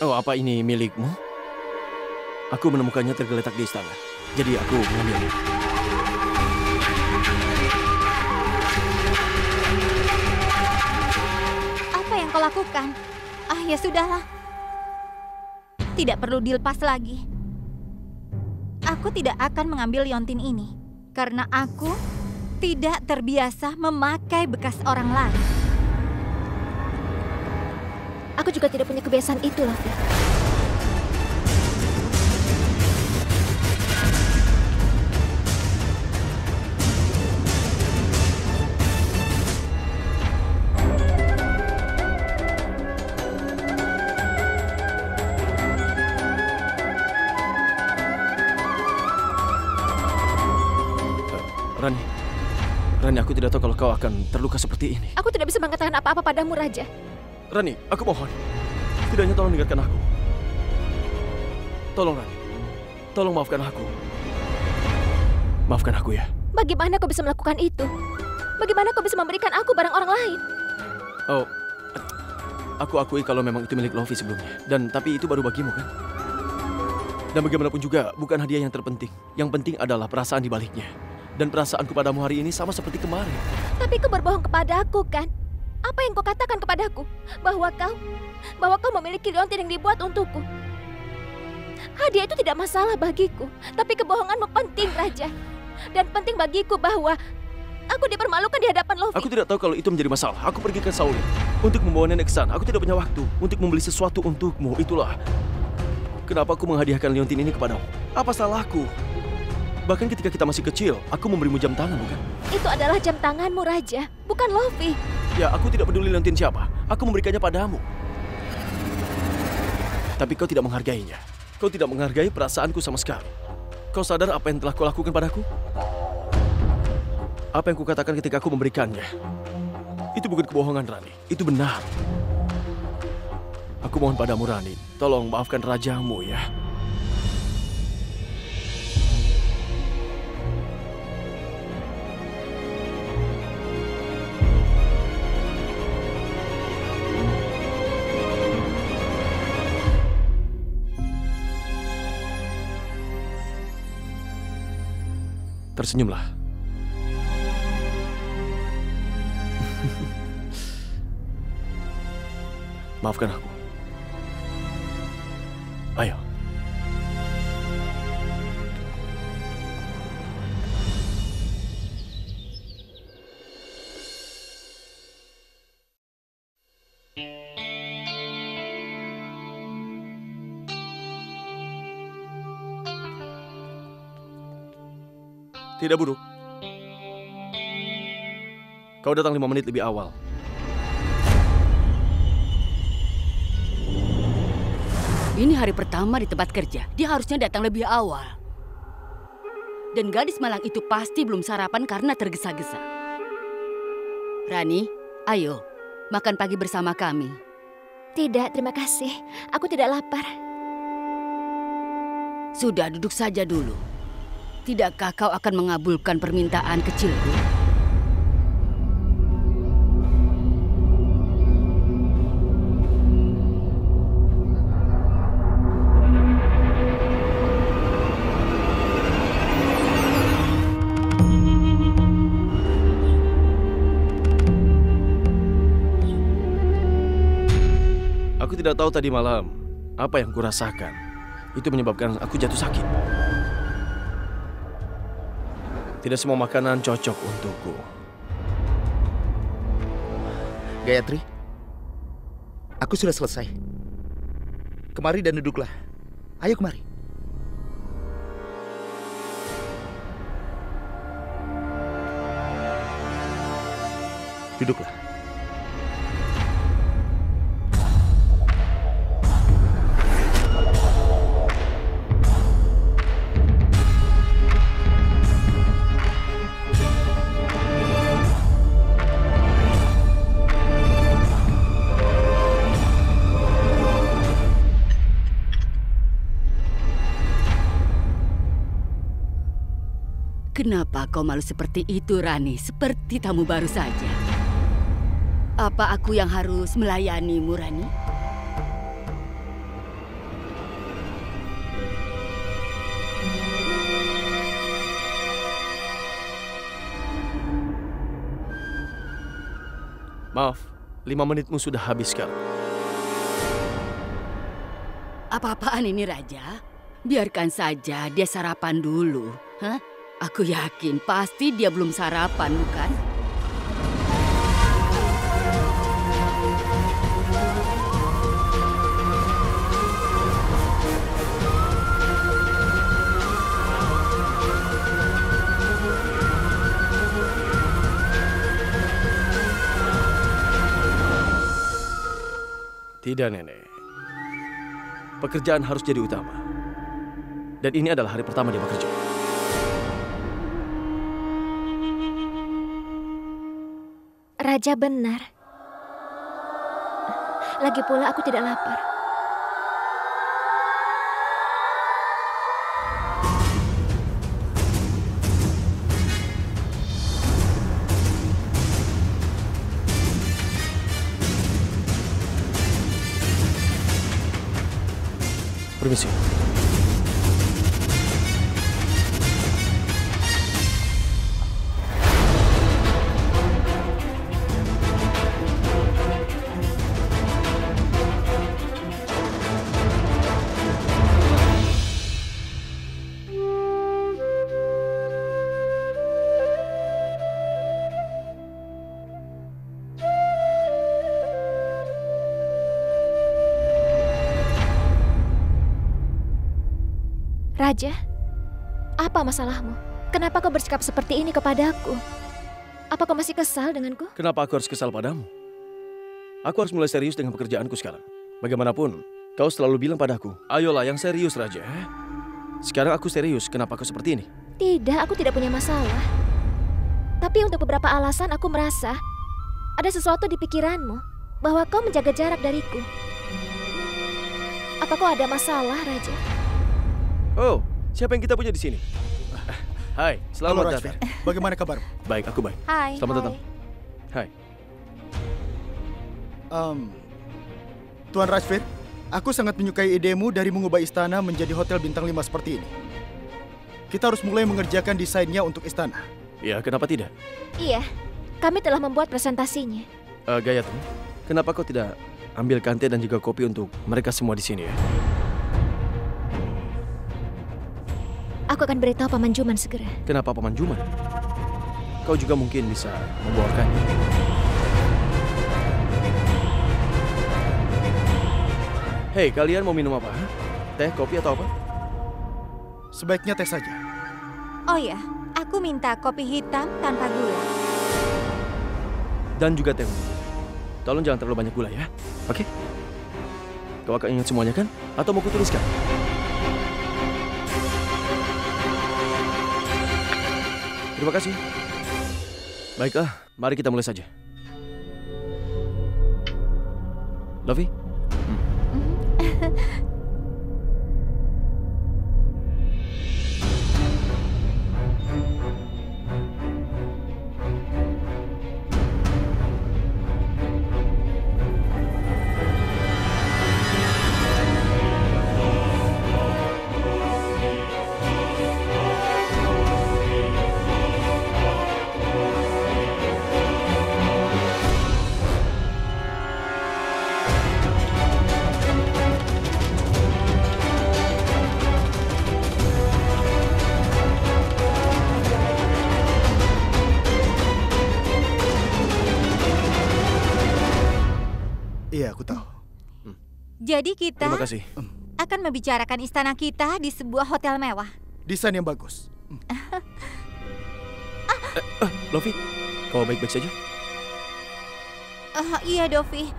Oh, apa ini milikmu? Aku menemukannya tergeletak di istana. Jadi aku mengambilnya. Apa yang kau lakukan? Ah, ya sudahlah. Tidak perlu dilepas lagi. Aku tidak akan mengambil liontin ini. Karena aku tidak terbiasa memakai bekas orang lain. Aku juga tidak punya kebiasaan itu, Lofi. Rani, aku tidak tahu kalau kau akan terluka seperti ini. Aku tidak bisa mengatakan apa-apa padamu, Raja. Rani, aku mohon. Tidaknya tolong dengarkan aku. Tolong, Rani. Tolong maafkan aku. Maafkan aku ya. Bagaimana kau bisa melakukan itu? Bagaimana kau bisa memberikan aku barang orang lain? Oh, aku akui kalau memang itu milik Lofi sebelumnya. Tapi itu baru bagimu, kan? Dan bagaimanapun juga, bukan hadiah yang terpenting. Yang penting adalah perasaan di baliknya. Dan perasaanku padamu hari ini sama seperti kemarin. Tapi kau berbohong kepadaku, kan? Apa yang kau katakan kepadaku? Bahwa kau memiliki liontin yang dibuat untukku. Hadiah itu tidak masalah bagiku. Tapi kebohonganmu penting, Raja. Dan penting bagiku bahwa aku dipermalukan di hadapan Lofi. Aku tidak tahu kalau itu menjadi masalah. Aku pergi ke Shaolin untuk membawa nenek ke sana. Aku tidak punya waktu untuk membeli sesuatu untukmu. Itulah kenapa aku menghadiahkan liontin ini kepadamu. Apa salahku? Bahkan ketika kita masih kecil, aku memberimu jam tangan, bukan? Itu adalah jam tanganmu, Raja. Bukan Lofi. Ya, aku tidak peduli liontin siapa. Aku memberikannya padamu. Tapi kau tidak menghargainya. Kau tidak menghargai perasaanku sama sekali. Kau sadar apa yang telah kau lakukan padaku? Apa yang kukatakan ketika aku memberikannya? Itu bukan kebohongan, Rani. Itu benar. Aku mohon padamu, Rani. Tolong maafkan rajamu, ya. Tersenyumlah. Maafkan aku. Ayo. Tidak buruk. Kau datang 5 menit lebih awal. Ini hari pertama di tempat kerja. Dia harusnya datang lebih awal. Dan gadis malang itu pasti belum sarapan karena tergesa-gesa. Rani, ayo makan pagi bersama kami. Tidak, terima kasih. Aku tidak lapar. Sudah, duduk saja dulu. Tidakkah kau akan mengabulkan permintaan kecilku? Aku tidak tahu tadi malam apa yang kurasakan. Itu menyebabkan aku jatuh sakit. Tidak semua makanan cocok untukku. Gayatri, aku sudah selesai. Kemari dan duduklah. Ayo kemari. Duduklah. Kenapa kau malu seperti itu, Rani? Seperti tamu baru saja. Apa aku yang harus melayanimu, Rani? Maaf, 5 menitmu sudah habis sekarang. Apa-apaan ini, Raja? Biarkan saja dia sarapan dulu. Hah? Aku yakin pasti dia belum sarapan, bukan? Tidak, Nenek. Pekerjaan harus jadi utama. Dan ini adalah hari pertama dia bekerja. Raja benar. Lagi pula aku tidak lapar. Permisi. Raja, apa masalahmu? Kenapa kau bersikap seperti ini kepadaku? Apa kau masih kesal denganku? Kenapa aku harus kesal padamu? Aku harus mulai serius dengan pekerjaanku sekarang. Bagaimanapun, kau selalu bilang padaku, ayolah yang serius, Raja. Sekarang aku serius, kenapa kau seperti ini? Tidak, aku tidak punya masalah. Tapi untuk beberapa alasan aku merasa ada sesuatu di pikiranmu bahwa kau menjaga jarak dariku. Apa kau ada masalah, Raja? Oh, siapa yang kita punya di sini? Hai, selamat datang. Bagaimana kabar? Baik, aku baik. Hai. Selamat datang. Hai. Tuan Rajvir, aku sangat menyukai idemu dari mengubah istana menjadi hotel bintang 5 seperti ini. Kita harus mulai mengerjakan desainnya untuk istana. Ya, kenapa tidak? Iya, kami telah membuat presentasinya. Gayatri, kenapa kau tidak ambilkan teh dan juga kopi untuk mereka semua di sini ya? Aku akan beritahu Paman Juman segera. Kenapa Paman Juman? Kau juga mungkin bisa membawakannya. Hei, kalian mau minum apa? Teh, kopi atau apa? Sebaiknya teh saja. Oh ya, aku minta kopi hitam tanpa gula. Dan juga teh. Tolong jangan terlalu banyak gula ya. Oke? Kau akan ingat semuanya kan? Atau mau kutuliskan? Terima kasih. Baiklah, mari kita mulai saja. Lovi? Iya, aku tahu. Jadi kita Terima kasih. akan membicarakan istana kita di sebuah hotel mewah. Desain yang bagus. Lovi, kau baik-baik saja? Iya, Dovi.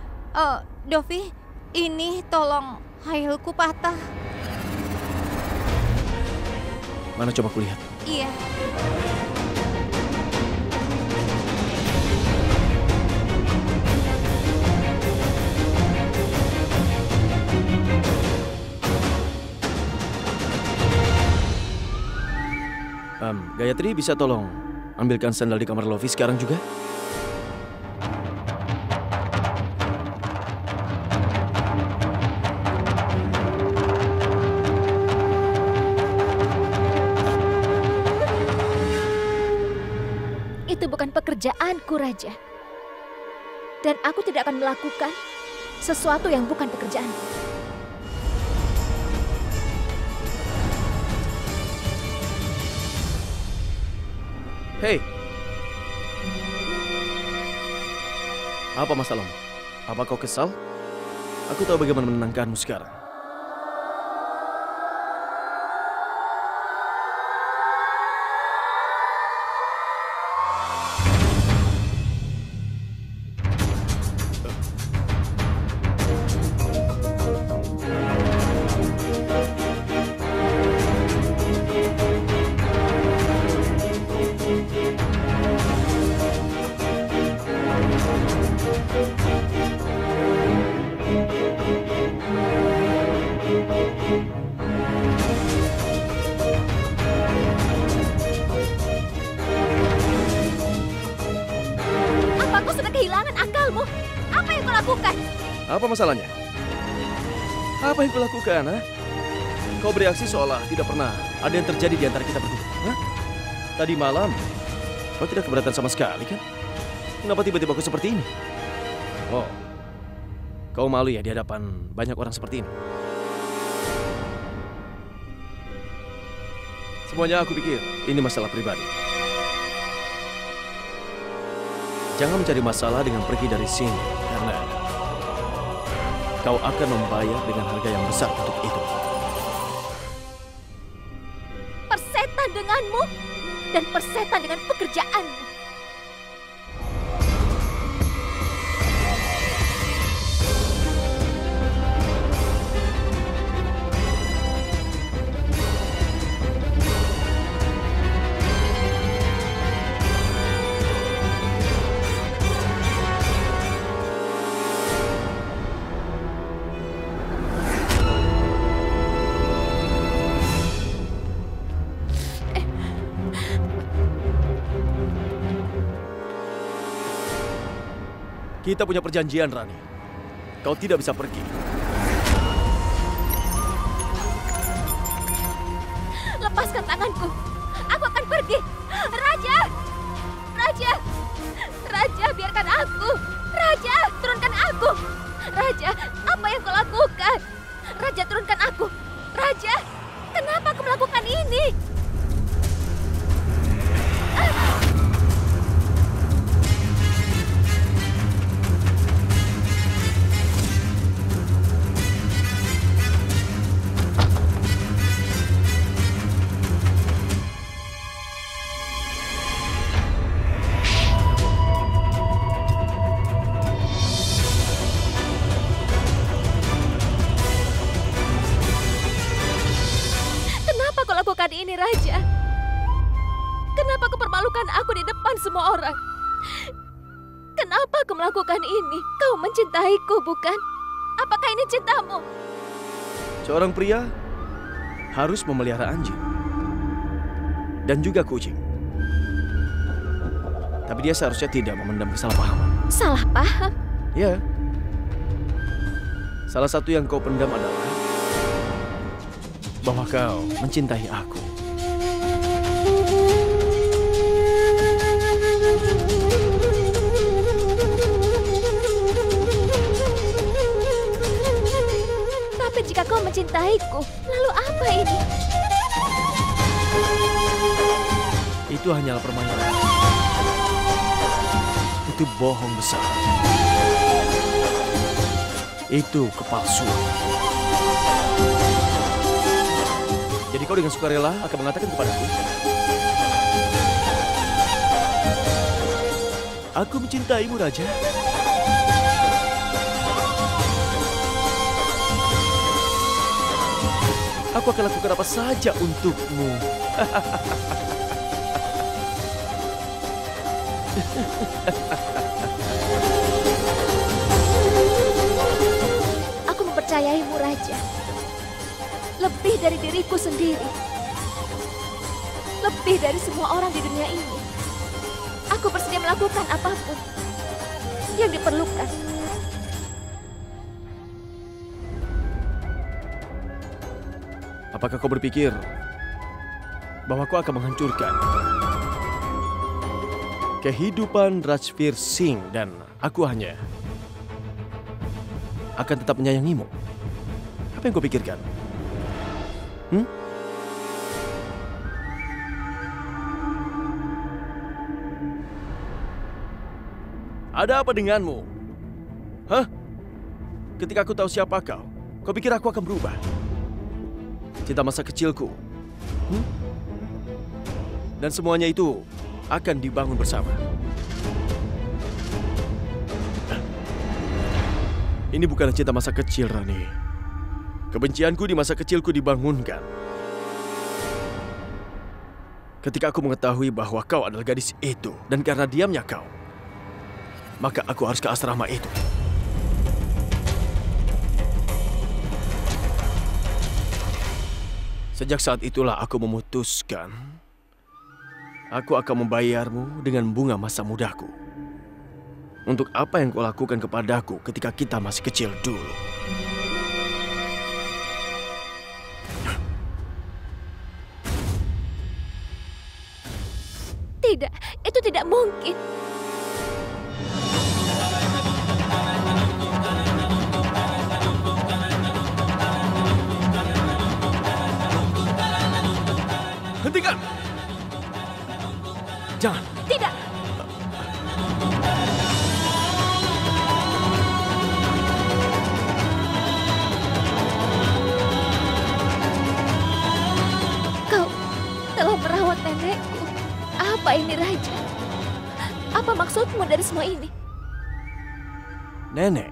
Dovi, ini tolong hailku patah. Mana coba kulihat. Iya. Gayatri bisa tolong ambilkan sandal di kamar Lovi sekarang juga? Itu bukan pekerjaanku, Raja. Dan aku tidak akan melakukan sesuatu yang bukan pekerjaanku. Hei, apa masalahmu? Apa kau kesal? Aku tahu bagaimana menenangkanmu sekarang. Apa kau sudah kehilangan akalmu? Apa yang kau lakukan? Apa masalahnya? Apa yang kulakukan, ha? Kau bereaksi seolah tidak pernah ada yang terjadi di antara kita berdua. Hah? Tadi malam, kau tidak keberatan sama sekali, kan? Kenapa tiba-tiba kau seperti ini? Oh, kau malu ya di hadapan banyak orang seperti ini? Semuanya aku pikir ini masalah pribadi. Jangan mencari masalah dengan pergi dari sini, karena kau akan membayar dengan harga yang besar untuk itu. Persetan denganmu dan persetan dengan pekerjaanmu. Kita punya perjanjian, Rani. Kau tidak bisa pergi. Lepaskan tanganku. Aku akan pergi. Raja! Raja! Raja, biarkan aku. Raja, turunkan aku. Raja, apa yang kau lakukan? Raja, turunkan aku. Raja, kenapa kau melakukan ini? Ini Raja, kenapa kau permalukan aku di depan semua orang? Kenapa kau melakukan ini? Kau mencintaiku, bukan? Apakah ini cintamu? Seorang pria harus memelihara anjing dan juga kucing. Tapi dia seharusnya tidak memendam kesalahpahaman. Salah paham? Ya. Salah satu yang kau pendam adalah bahwa kau mencintai aku. Tapi jika kau mencintaiku, lalu apa ini? Itu hanyalah permainan. Itu bohong besar. Itu kepalsuan. Jadi kau dengan sukarela akan mengatakan kepadaku, aku mencintaimu, Raja. Aku akan lakukan apa saja untukmu. Aku mempercayaimu, Raja. Lebih dari diriku sendiri. Lebih dari semua orang di dunia ini. Aku bersedia melakukan apapun yang diperlukan. Apakah kau berpikir bahwa kau akan menghancurkan kehidupan Rajveer Singh dan Aku hanya akan tetap menyayangimu. Apa yang kau pikirkan? Ada apa denganmu? Hah? Ketika aku tahu siapa kau pikir aku akan berubah? Cinta masa kecilku. Dan semuanya itu akan dibangun bersama. Ini bukanlah cinta masa kecil, Rani. Kebencianku di masa kecilku dibangunkan ketika aku mengetahui bahwa kau adalah gadis itu. Dan karena diamnya kau, maka aku harus ke asrama itu. Sejak saat itulah aku memutuskan aku akan membayarmu dengan bunga masa mudaku. Untuk apa yang kau lakukan kepadaku ketika kita masih kecil dulu. Tidak, itu tidak mungkin. Hentikan! Jangan! Tidak! Kau telah merawat nenekku. Apa ini, Raja? Apa maksudmu dari semua ini? Nenek.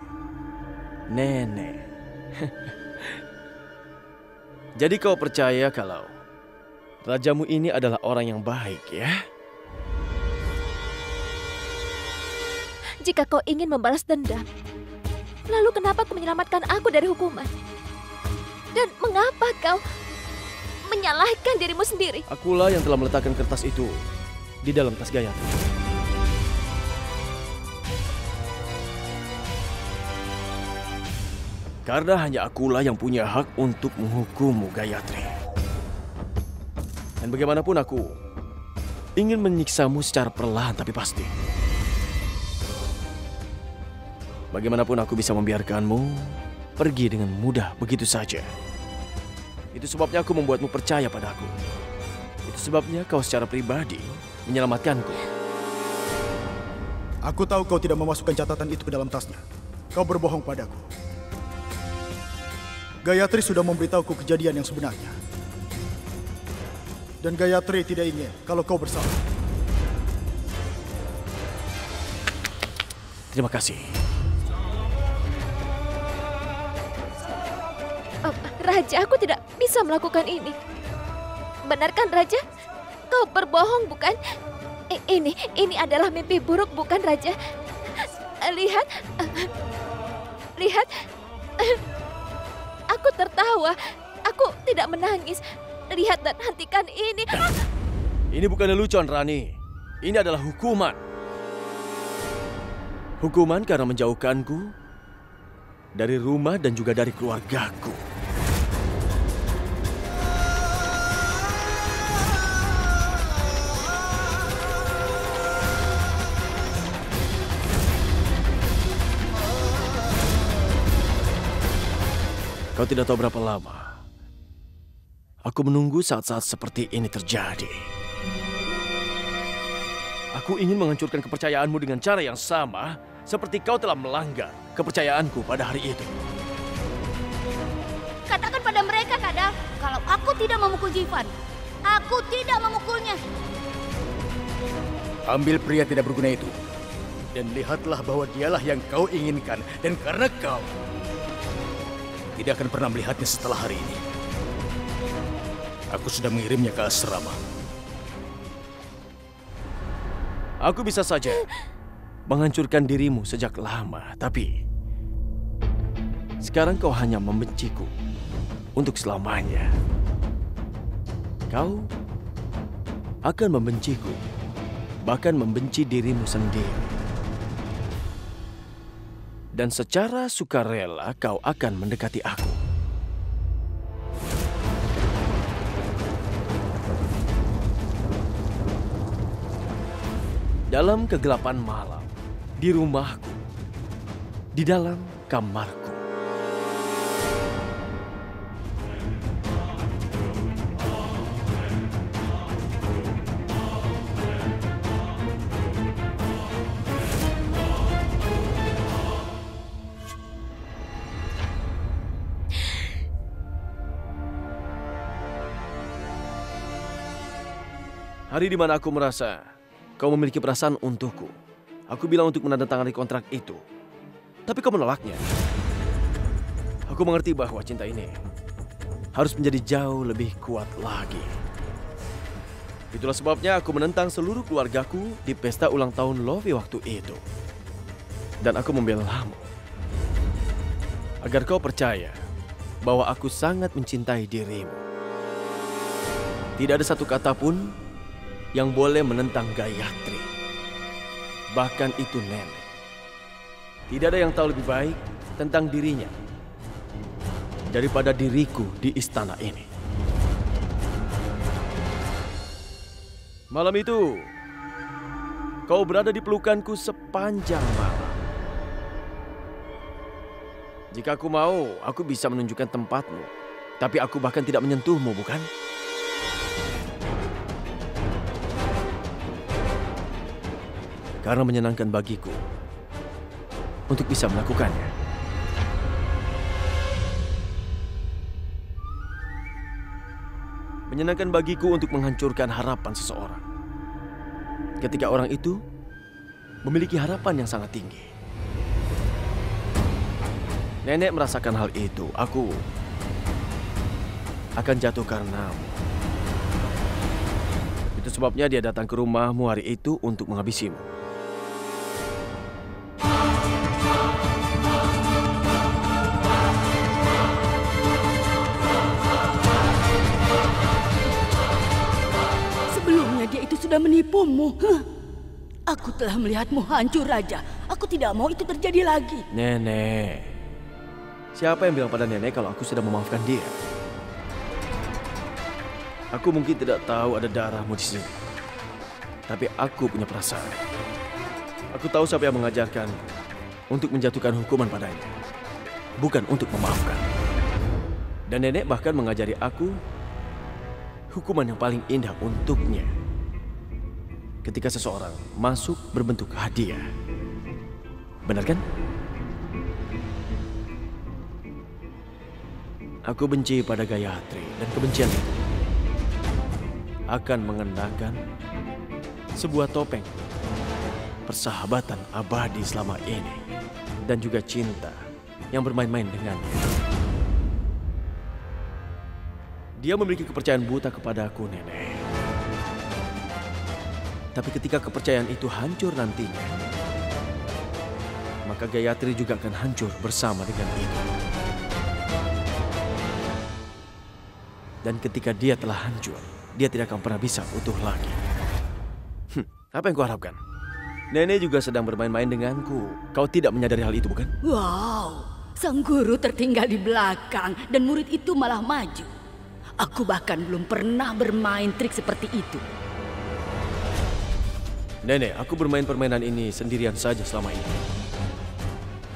Jadi kau percaya kalau rajamu ini adalah orang yang baik, ya? Jika kau ingin membalas dendam, lalu kenapa kau menyelamatkan aku dari hukuman? Dan mengapa kau menyalahkan dirimu sendiri? Akulah yang telah meletakkan kertas itu di dalam tas Gayatri. Karena hanya akulah yang punya hak untuk menghukummu, Gayatri. Dan bagaimanapun aku ingin menyiksamu secara perlahan tapi pasti. Bagaimanapun aku bisa membiarkanmu pergi dengan mudah begitu saja. Itu sebabnya aku membuatmu percaya padaku. Itu sebabnya kau secara pribadi menyelamatkanku. Aku tahu kau tidak memasukkan catatan itu ke dalam tasnya. Kau berbohong padaku. Gayatri sudah memberitahuku kejadian yang sebenarnya. Dan Gayatri tidak ingin kalau kau bersalah. Terima kasih. Raja, aku tidak bisa melakukan ini. Benarkan, Raja? Kau berbohong, bukan? Ini adalah mimpi buruk, bukan, Raja? Lihat. Aku tertawa. Aku tidak menangis. Lihat dan hentikan ini. Ini bukan lelucon, Rani. Ini adalah hukuman. Hukuman karena menjauhkanku dari rumah dan juga dari keluargaku. Kau tidak tahu berapa lama aku menunggu saat-saat seperti ini terjadi. Aku ingin menghancurkan kepercayaanmu dengan cara yang sama seperti kau telah melanggar kepercayaanku pada hari itu. Katakan pada mereka, Kadal, kalau aku tidak memukul Jivan. Aku tidak memukulnya. Ambil pria tidak berguna itu. Dan lihatlah bahwa dialah yang kau inginkan. Dan karena kau tidak akan pernah melihatnya setelah hari ini. Aku sudah mengirimnya ke asrama. Aku bisa saja menghancurkan dirimu sejak lama, tapi sekarang kau hanya membenciku untuk selamanya. Kau akan membenciku, bahkan membenci dirimu sendiri. Dan secara sukarela kau akan mendekati aku. Dalam kegelapan malam, di rumahku, di dalam kamarku. Hari di mana aku merasa kau memiliki perasaan untukku. Aku bilang untuk menandatangani kontrak itu. Tapi kau menolaknya. Aku mengerti bahwa cinta ini harus menjadi jauh lebih kuat lagi. Itulah sebabnya aku menentang seluruh keluargaku di pesta ulang tahun Lovi waktu itu. Dan aku membelamu. Agar kau percaya bahwa aku sangat mencintai dirimu. Tidak ada satu kata pun yang boleh menentang Gayatri. Bahkan itu nenek. Tidak ada yang tahu lebih baik tentang dirinya daripada diriku di istana ini. Malam itu, kau berada di pelukanku sepanjang malam. Jika aku mau, aku bisa menunjukkan tempatmu. Tapi aku bahkan tidak menyentuhmu, bukan? Karena menyenangkan bagiku untuk bisa melakukannya. Menyenangkan bagiku untuk menghancurkan harapan seseorang. Ketika orang itu memiliki harapan yang sangat tinggi. Nenek merasakan hal itu. Aku akan jatuh karenamu. Itu sebabnya dia datang ke rumahmu hari itu untuk menghabisimu. Sudah menipumu. Aku telah melihatmu hancur, Raja. Aku tidak mau itu terjadi lagi. Nenek, siapa yang bilang pada nenek kalau aku sudah memaafkan dia? Aku mungkin tidak tahu ada darahmu di sini. Tapi aku punya perasaan. Aku tahu siapa yang mengajarkan untuk menjatuhkan hukuman padanya. Bukan untuk memaafkan. Dan nenek bahkan mengajari aku hukuman yang paling indah untuknya. Ketika seseorang masuk berbentuk hadiah. Benar kan? Aku benci pada Gayatri dan kebencian itu akan mengenakan sebuah topeng persahabatan abadi selama ini dan juga cinta yang bermain-main dengannya. Dia memiliki kepercayaan buta kepadaku, nenek. Tapi ketika kepercayaan itu hancur nantinya, maka Gayatri juga akan hancur bersama dengan itu. Dan ketika dia telah hancur, dia tidak akan pernah bisa utuh lagi. Apa yang kau harapkan? Nenek juga sedang bermain-main denganku. Kau tidak menyadari hal itu, bukan? Wow, sang guru tertinggal di belakang dan murid itu malah maju. Aku bahkan belum pernah bermain trik seperti itu. Nenek, aku bermain permainan ini sendirian saja selama ini.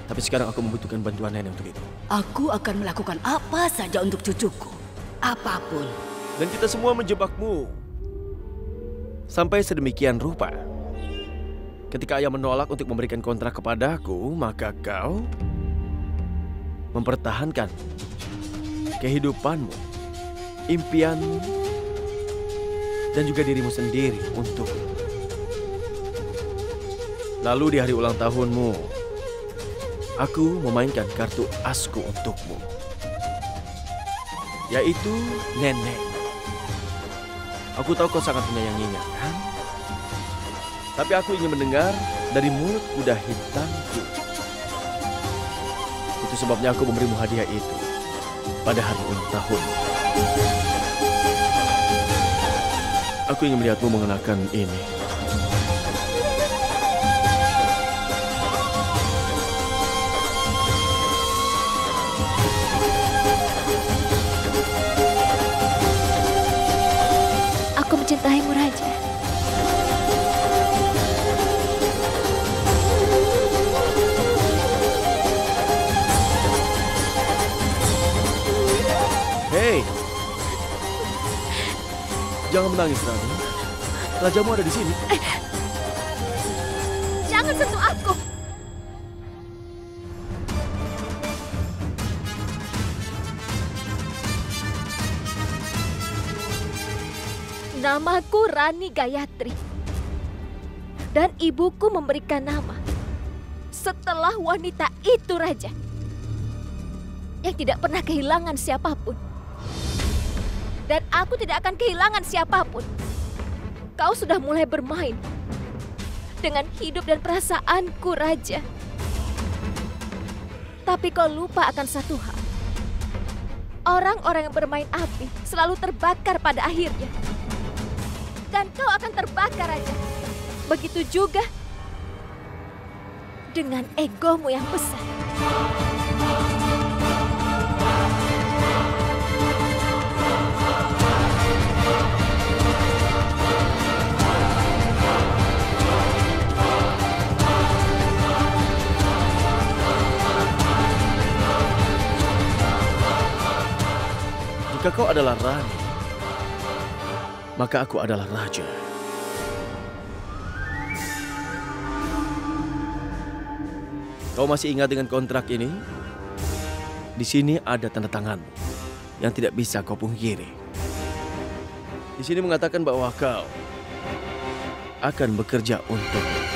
Tapi sekarang aku membutuhkan bantuan nenek untuk itu. Aku akan melakukan apa saja untuk cucuku. Apapun. Dan kita semua menjebakmu. Sampai sedemikian rupa. Ketika ayah menolak untuk memberikan kontrak kepadaku, maka kau mempertahankan kehidupanmu, impianmu, dan juga dirimu sendiri untuk. Lalu di hari ulang tahunmu, aku memainkan kartu asku untukmu. Yaitu nenek. Aku tahu kau sangat menyayanginya, kan? Tapi aku ingin mendengar dari mulut kuda hitamku. Itu sebabnya aku memberimu hadiah itu pada hari ulang tahun. Aku ingin melihatmu mengenakan ini. Aku mencintaimu, Raja. Hei, jangan menangis, Rani. Rajamu ada di sini. Jangan sentuh aku. Namaku Rani Gayatri. Dan ibuku memberikan nama setelah wanita itu raja yang tidak pernah kehilangan siapapun. Dan aku tidak akan kehilangan siapapun. Kau sudah mulai bermain dengan hidup dan perasaanku, Raja. Tapi kau lupa akan satu hal. Orang-orang yang bermain api selalu terbakar pada akhirnya. Dan kau akan terbakar, Raja. Begitu juga dengan egomu yang besar. Jika kau adalah Rani, maka aku adalah raja. Kau masih ingat dengan kontrak ini? Di sini ada tanda tanganmu yang tidak bisa kau pungkiri. Di sini mengatakan bahwa kau akan bekerja untukku.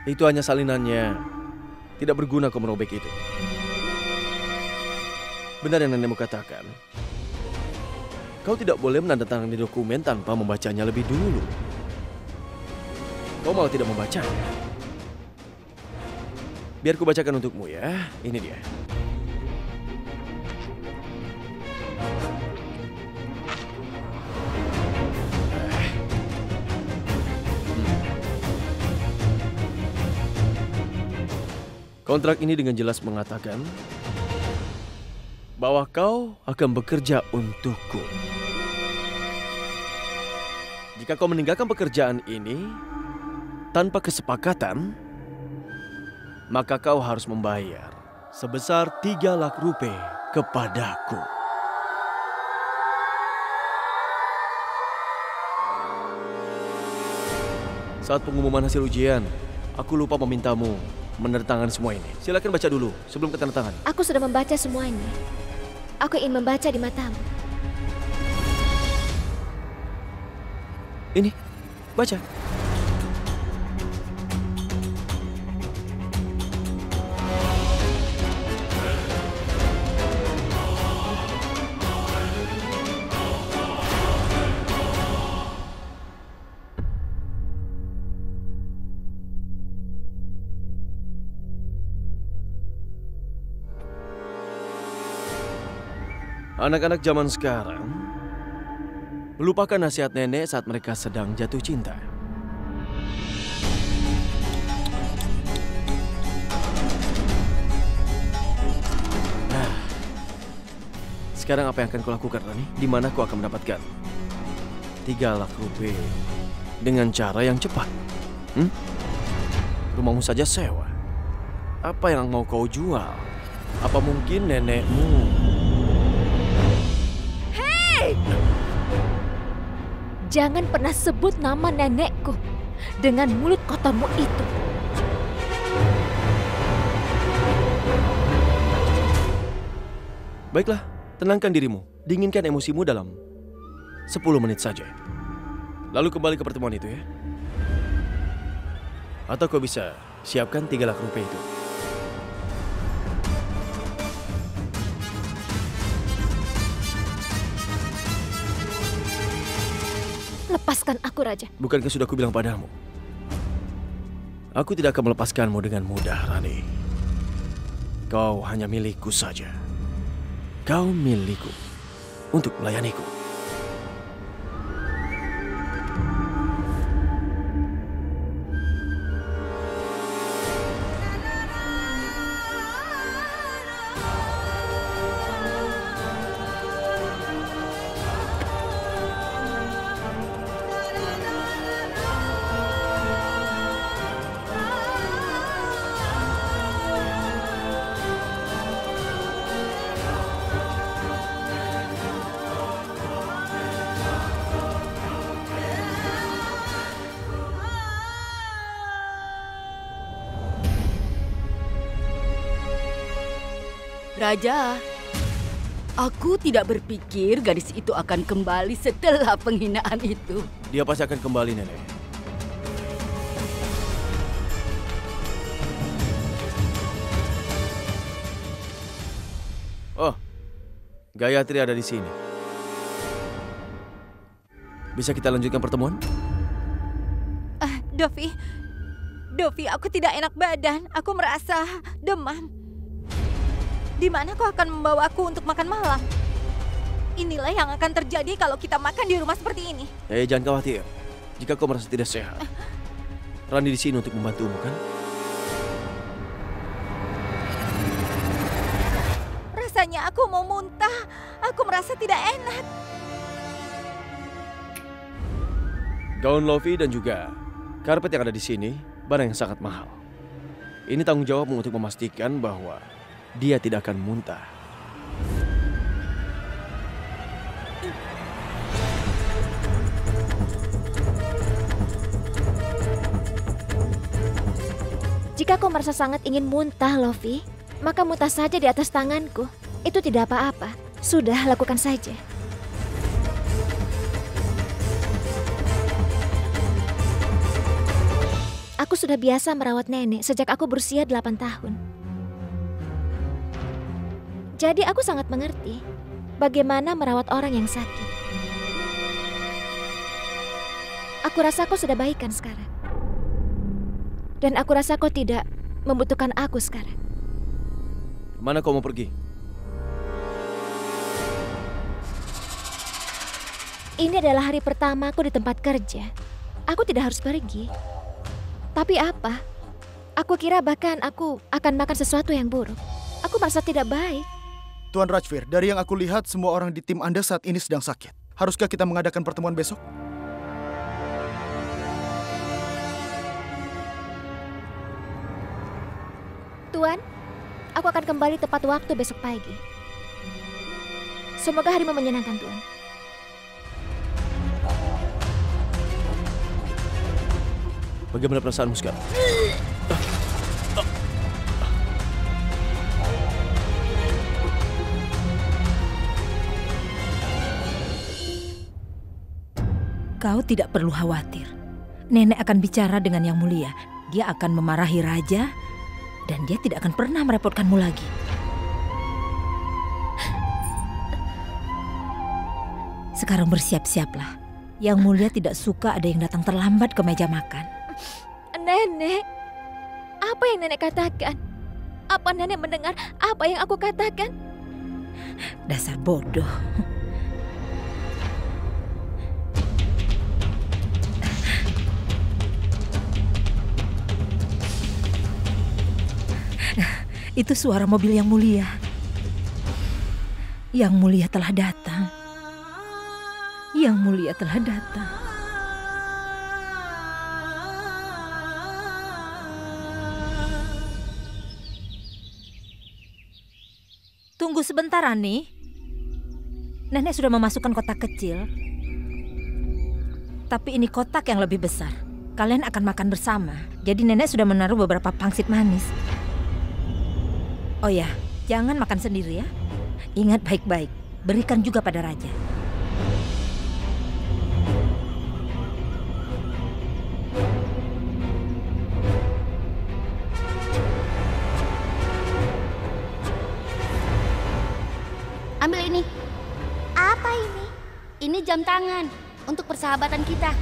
Itu hanya salinannya. Tidak berguna kau merobek itu. Benar yang nenekmu katakan. Kau tidak boleh menandatangani dokumen tanpa membacanya lebih dulu. Kau malah tidak membacanya. Biar ku bacakan untukmu ya. Ini dia. Kontrak ini dengan jelas mengatakan bahwa kau akan bekerja untukku. Jika kau meninggalkan pekerjaan ini tanpa kesepakatan, maka kau harus membayar sebesar 3 lakh rupiah kepadaku. Saat pengumuman hasil ujian, aku lupa memintamu menandatangani semua ini. Silakan baca dulu sebelum ke tanda tangan. Aku sudah membaca semuanya. Aku ingin membaca di matamu. Ini, baca. Anak-anak zaman sekarang melupakan nasihat nenek saat mereka sedang jatuh cinta. Nah, sekarang apa yang akan kau lakukan, Rani? Di mana kau akan mendapatkan 3 lakh rupiah dengan cara yang cepat? Rumahmu saja sewa. Apa yang mau kau jual? Apa mungkin nenekmu? Jangan pernah sebut nama nenekku dengan mulut kotormu itu. Baiklah, tenangkan dirimu. Dinginkan emosimu dalam 10 menit saja. Lalu kembali ke pertemuan itu ya. Atau kau bisa siapkan 3 lakh rupiah itu. Lepaskan aku, Raja. Bukankah sudah kubilang padamu? Aku tidak akan melepaskanmu dengan mudah, Rani. Kau hanya milikku saja. Kau milikku untuk melayaniku. Raja, aku tidak berpikir gadis itu akan kembali setelah penghinaan itu. Dia pasti akan kembali, Nenek. Oh, Gayatri ada di sini. Bisa kita lanjutkan pertemuan? Dovi, aku tidak enak badan. Aku merasa demam. Di mana kau akan membawaku untuk makan malam? Inilah yang akan terjadi kalau kita makan di rumah seperti ini. Jangan khawatir. Jika kau merasa tidak sehat, Rani di sini untuk membantumu, kan? Rasanya aku mau muntah. Aku merasa tidak enak. Gaun Lofi dan juga karpet yang ada di sini barang yang sangat mahal. Ini tanggung jawabmu untuk memastikan bahwa dia tidak akan muntah. Jika kau merasa sangat ingin muntah, Lofi, maka muntah saja di atas tanganku. Itu tidak apa-apa. Sudah, lakukan saja. Aku sudah biasa merawat nenek sejak aku berusia 8 tahun. Jadi aku sangat mengerti bagaimana merawat orang yang sakit. Aku rasa kau sudah baikan sekarang. Dan aku rasa kau tidak membutuhkan aku sekarang. Mana kau mau pergi? Ini adalah hari pertamaku di tempat kerja. Aku tidak harus pergi. Tapi apa? Aku kira bahkan aku akan makan sesuatu yang buruk. Aku merasa tidak baik. Tuan Rajvir, dari yang aku lihat semua orang di tim Anda saat ini sedang sakit. Haruskah kita mengadakan pertemuan besok? Tuan, aku akan kembali tepat waktu besok pagi. Semoga harimu menyenangkan, Tuan. Bagaimana perasaanmu sekarang? Kau tidak perlu khawatir. Nenek akan bicara dengan Yang Mulia. Dia akan memarahi raja dan dia tidak akan pernah merepotkanmu lagi. Sekarang bersiap-siaplah. Yang Mulia tidak suka ada yang datang terlambat ke meja makan. Nenek, apa yang nenek katakan? Apa nenek mendengar apa yang aku katakan? Dasar bodoh. Itu suara mobil Yang Mulia. Yang Mulia telah datang. Yang Mulia telah datang. Tunggu sebentar, Rani. Nenek sudah memasukkan kotak kecil. Tapi ini kotak yang lebih besar. Kalian akan makan bersama. Jadi nenek sudah menaruh beberapa pangsit manis. Oh ya, jangan makan sendiri ya. Ingat baik-baik, berikan juga pada raja. Ambil ini. Apa ini? Ini jam tangan untuk persahabatan kita.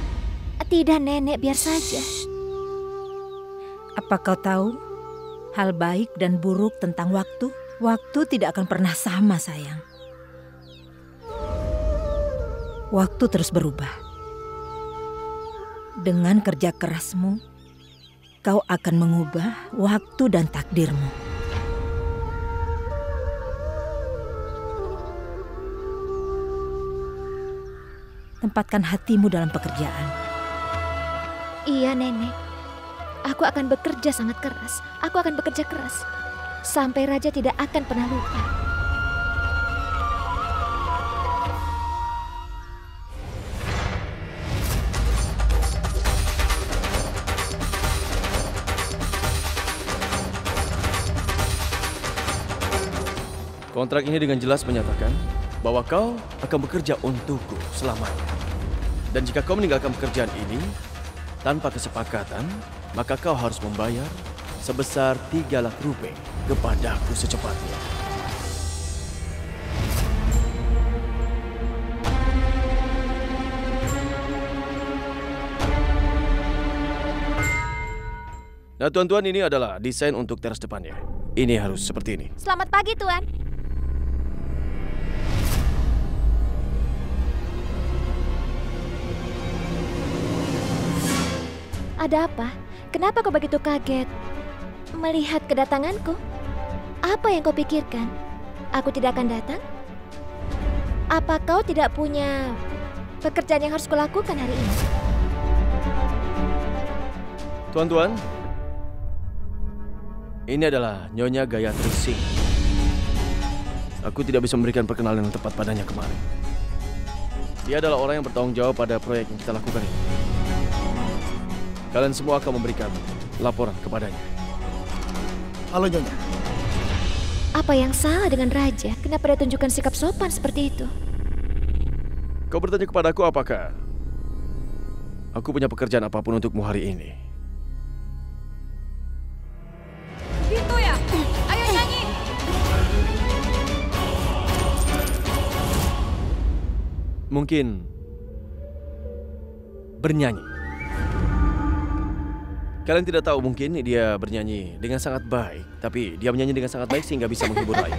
Tidak, nenek, biar saja. Apa kau tahu hal baik dan buruk tentang waktu? Waktu tidak akan pernah sama, sayang. Waktu terus berubah. Dengan kerja kerasmu, kau akan mengubah waktu dan takdirmu. Tempatkan hatimu dalam pekerjaan. Iya, nenek. Aku akan bekerja sangat keras. Aku akan bekerja keras. Sampai raja tidak akan pernah lupa. Kontrak ini dengan jelas menyatakan bahwa kau akan bekerja untukku selamanya. Dan jika kau meninggalkan pekerjaan ini tanpa kesepakatan, maka kau harus membayar sebesar 3 lakh rupiah kepadaku secepatnya. Nah, tuan-tuan, ini adalah desain untuk teras depannya. Ini harus seperti ini. Selamat pagi, Tuan. Ada apa? Kenapa kau begitu kaget melihat kedatanganku? Apa yang kau pikirkan? Aku tidak akan datang? Apa kau tidak punya pekerjaan yang harus kulakukan hari ini? Tuan-tuan, ini adalah Nyonya Gayatri Singh. Aku tidak bisa memberikan perkenalan yang tepat padanya kemarin. Dia adalah orang yang bertanggung jawab pada proyek yang kita lakukan ini. Kalian semua akan memberikan laporan kepadanya. Halo Nyonya. Apa yang salah dengan Raja? Kenapa dia tunjukkan sikap sopan seperti itu? Kau bertanya kepadaku apakah aku punya pekerjaan apapun untukmu hari ini? Gitu ya? Ayo nyanyi! Mungkin bernyanyi. Kalian tidak tahu, mungkin dia bernyanyi dengan sangat baik, tapi dia menyanyi dengan sangat baik sehingga bisa menghibur rakyat.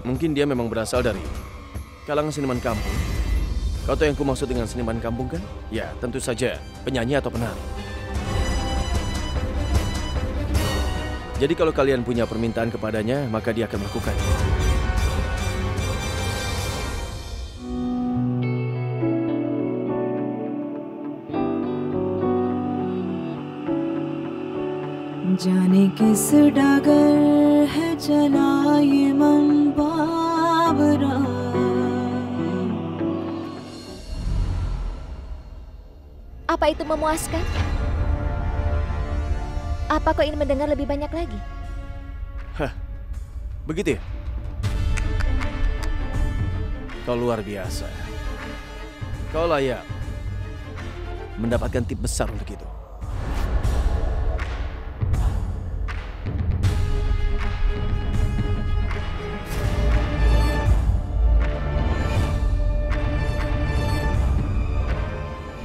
Mungkin dia memang berasal dari kalangan seniman kampung. Kau tahu yang ku maksud dengan seniman kampung kan? Ya, tentu saja penyanyi atau penari. Jadi kalau kalian punya permintaan kepadanya, maka dia akan melakukannya. जाने किस डगर है चला ये मन Babra. Apa itu memuaskan? Apa kau ingin mendengar lebih banyak lagi? Hah, begitu ya? Kau luar biasa. Kau layak mendapatkan tip besar untuk itu.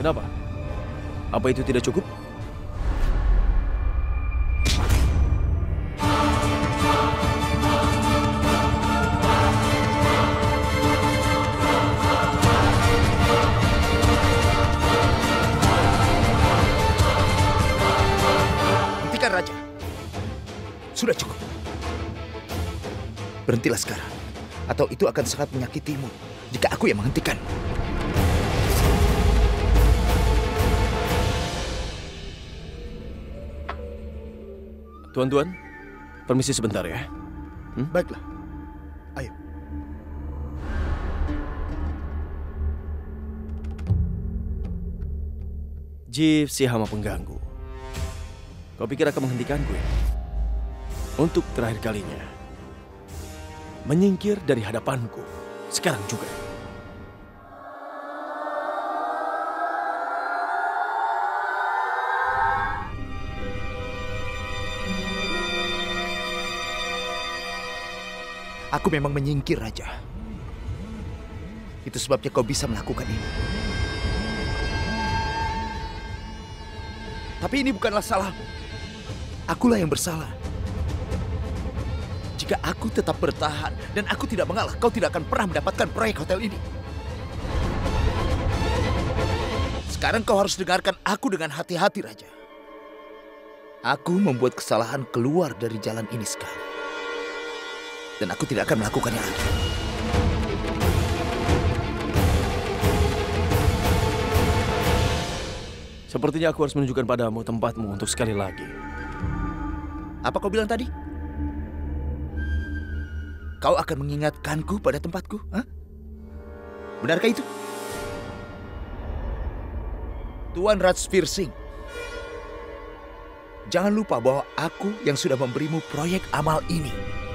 Kenapa? Apa itu tidak cukup? Hentikan, Raja. Sudah cukup. Berhentilah sekarang, atau itu akan sangat menyakitimu jika aku yang menghentikan. Tuan-tuan, permisi sebentar ya. Baiklah. Ayo. Jeev si hama pengganggu. Kau pikir akan menghentikanku ya? Untuk terakhir kalinya. Menyingkir dari hadapanku. Sekarang juga. Aku memang menyingkir, Raja. Itu sebabnya kau bisa melakukan ini. Tapi ini bukanlah salahmu. Akulah yang bersalah. Jika aku tetap bertahan dan aku tidak mengalah, kau tidak akan pernah mendapatkan proyek hotel ini. Sekarang kau harus dengarkan aku dengan hati-hati, Raja. Aku membuat kesalahan keluar dari jalan ini sekali. Dan aku tidak akan melakukannya lagi. Sepertinya aku harus menunjukkan padamu tempatmu untuk sekali lagi. Apa kau bilang tadi? Kau akan mengingatkanku pada tempatku? Hah? Benarkah itu? Tuan Rajveer Singh, Jangan lupa bahwa aku yang sudah memberimu proyek amal ini.